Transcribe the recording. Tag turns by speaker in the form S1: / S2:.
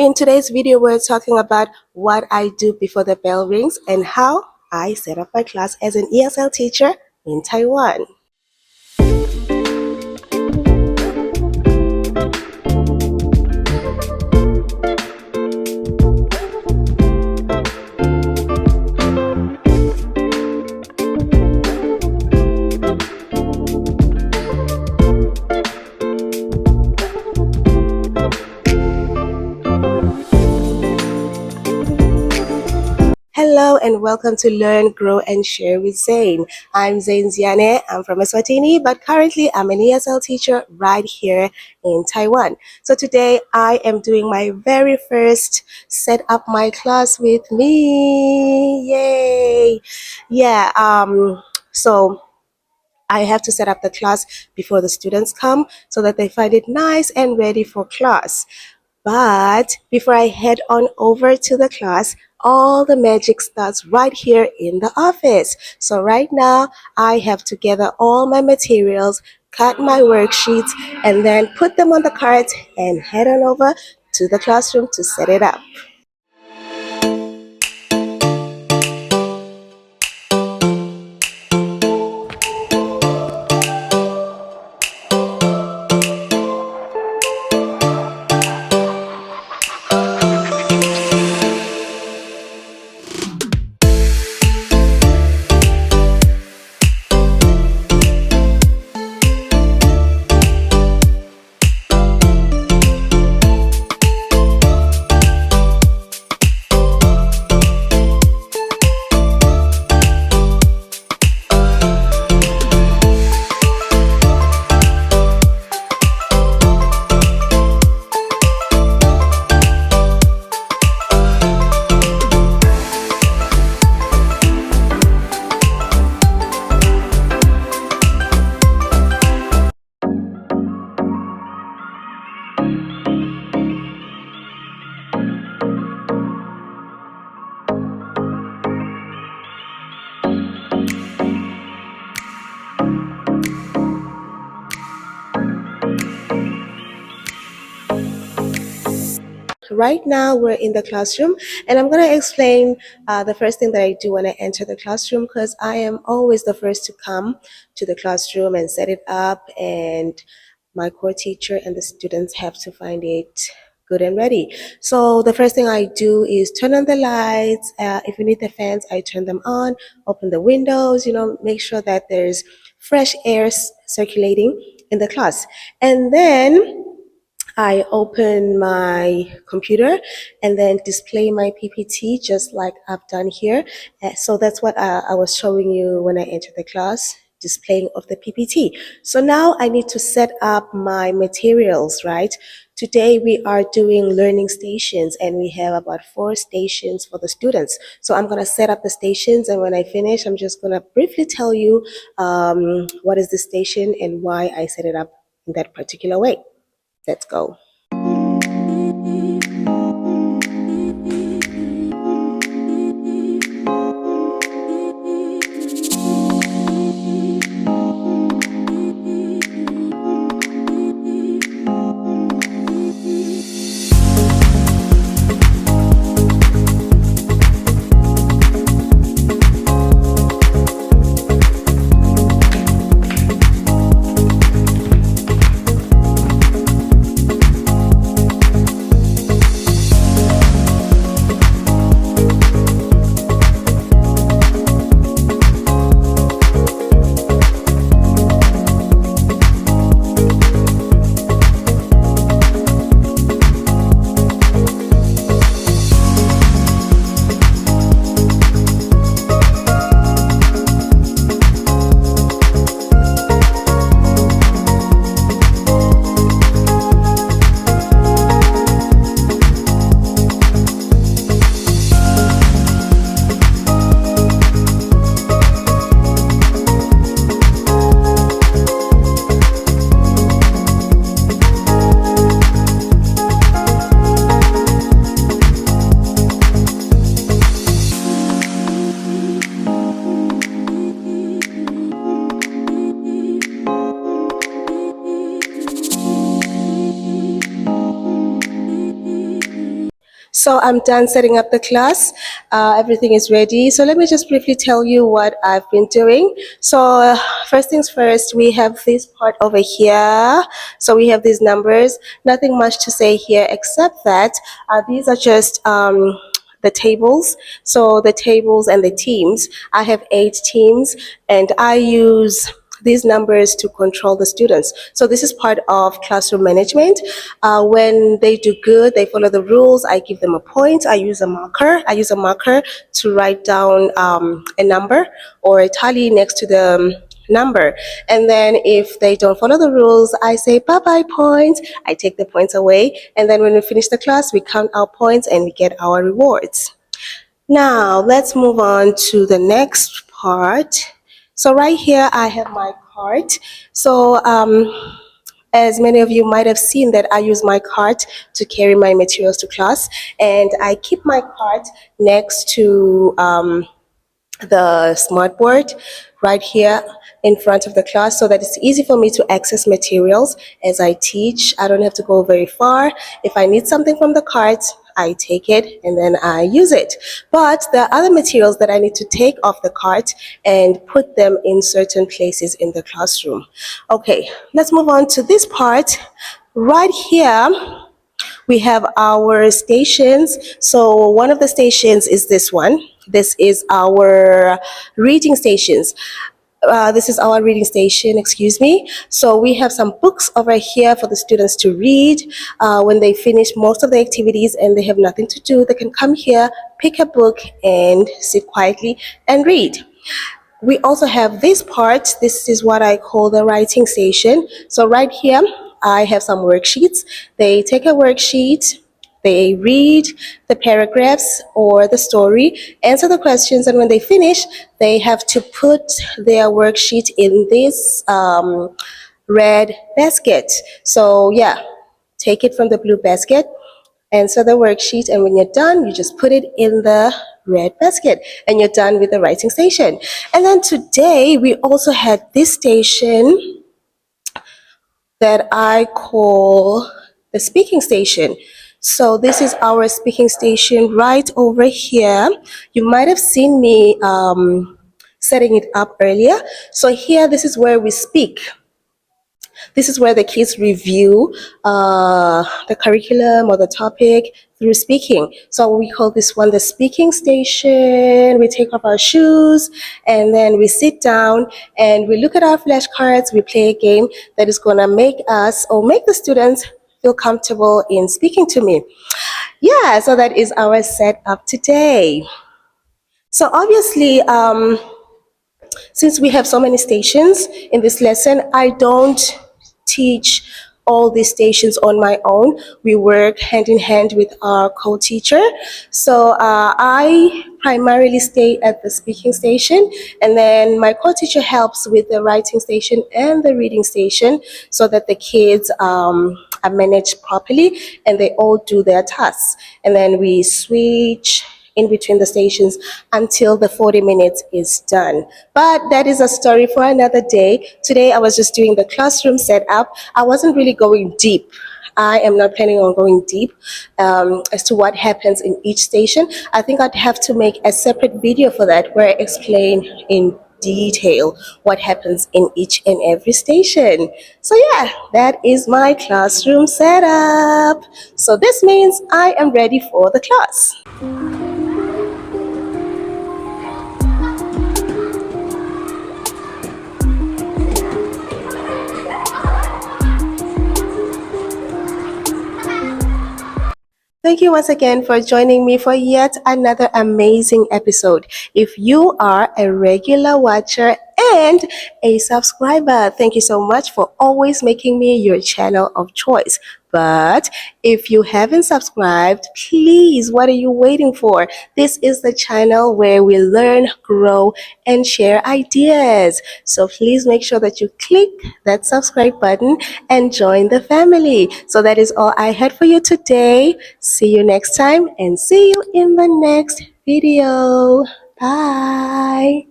S1: In today's video, we're talking about what I do before the bell rings and how I set up my class as an ESL teacher in Taiwan. Hello and welcome to Learn, Grow and Share with Zane. I'm Zane Ziane. I'm from Eswatini, but currently I'm an ESL teacher right here in Taiwan. So today I am doing my very first set up my class with me. Yay! Yeah, so I have to set up the class before the students come so that they find it nice and ready for class. But before I head on over to the class, all the magic starts right here in the office. So right now, I have to gather all my materials, cut my worksheets, and then put them on the cards and head on over to the classroom to set it up. Right now we're in the classroom and I'm going to explain the first thing that I do when I enter the classroom, because I am always the first to come to the classroom and set it up, and my core teacher and the students have to find it good and ready. So the first thing I do is turn on the lights. If you need the fans, I turn them on, open the windows, make sure that there's fresh air circulating in the class. And then I open my computer and then display my PPT just like I've done here. So that's what I was showing you when I entered the class, displaying of the PPT. So now I need to set up my materials, right? Today we are doing learning stations and we have about 4 stations for the students. So I'm going to set up the stations, and when I finish, I'm just going to briefly tell you what is the station and why I set it up in that particular way. Let's go. So I'm done setting up the class. Everything is ready. So let me just briefly tell you what I've been doing. So first things first, we have this part over here. So we have these numbers. Nothing much to say here except that these are just the tables. So the tables and the teams. I have 8 teams, and I use these numbers to control the students. So this is part of classroom management. When they do good, they follow the rules, I give them a point. I use a marker. I use a marker to write down a number or a tally next to the number. And then if they don't follow the rules, I say bye-bye points. I take the points away. And then when we finish the class, we count our points and we get our rewards. Now, let's move on to the next part. So right here, I have my cart. So as many of you might have seen that I use my cart to carry my materials to class, and I keep my cart next to the smart board right here in front of the class so that it's easy for me to access materials as I teach. I don't have to go very far. If I need something from the cart, I take it and then I use it. But there are other materials that I need to take off the cart and put them in certain places in the classroom. Okay, let's move on to this part. Right here, we have our stations. So one of the stations is this one. This is our reading stations. This is our reading station, excuse me. So we have some books over here for the students to read. When they finish most of the activities and they have nothing to do, they can come here, pick a book, and sit quietly and read. We also have this part. This is what I call the writing station. So right here, I have some worksheets. They take a worksheet, they read the paragraphs or the story, answer the questions, and when they finish, they have to put their worksheet in this red basket. So yeah, take it from the blue basket, answer the worksheet, and when you're done, you just put it in the red basket and you're done with the writing station. And then today we also had this station that I call the speaking station. So this is our speaking station right over here. You might have seen me setting it up earlier. So here, this is where we speak. This is where the kids review the curriculum or the topic through speaking. So we call this one the speaking station. We take off our shoes and then we sit down and we look at our flashcards. We play a game that is going to make us or make the students feel comfortable in speaking to me. Yeah, so that is our setup today. So obviously, since we have so many stations in this lesson, I don't teach all these stations on my own. We work hand in hand with our co-teacher. So I primarily stay at the speaking station, and then my co-teacher helps with the writing station and the reading station so that the kids are managed properly and they all do their tasks. And then we switch in between the stations until the 40 minutes is done. But that is a story for another day. Today I was just doing the classroom setup. I wasn't really going deep. I am not planning on going deep as to what happens in each station. I think I'd have to make a separate video for that where I explain in detail what happens in each and every station. So yeah, that is my classroom setup. So this means I am ready for the class. Thank you once again for joining me for yet another amazing episode. If you are a regular watcher and a subscriber, thank you so much for always making me your channel of choice. But if you haven't subscribed, please, what are you waiting for? This is the channel where we learn, grow, and share ideas. So please make sure that you click that subscribe button and join the family. So that is all I had for you today. See you next time and see you in the next video. Bye.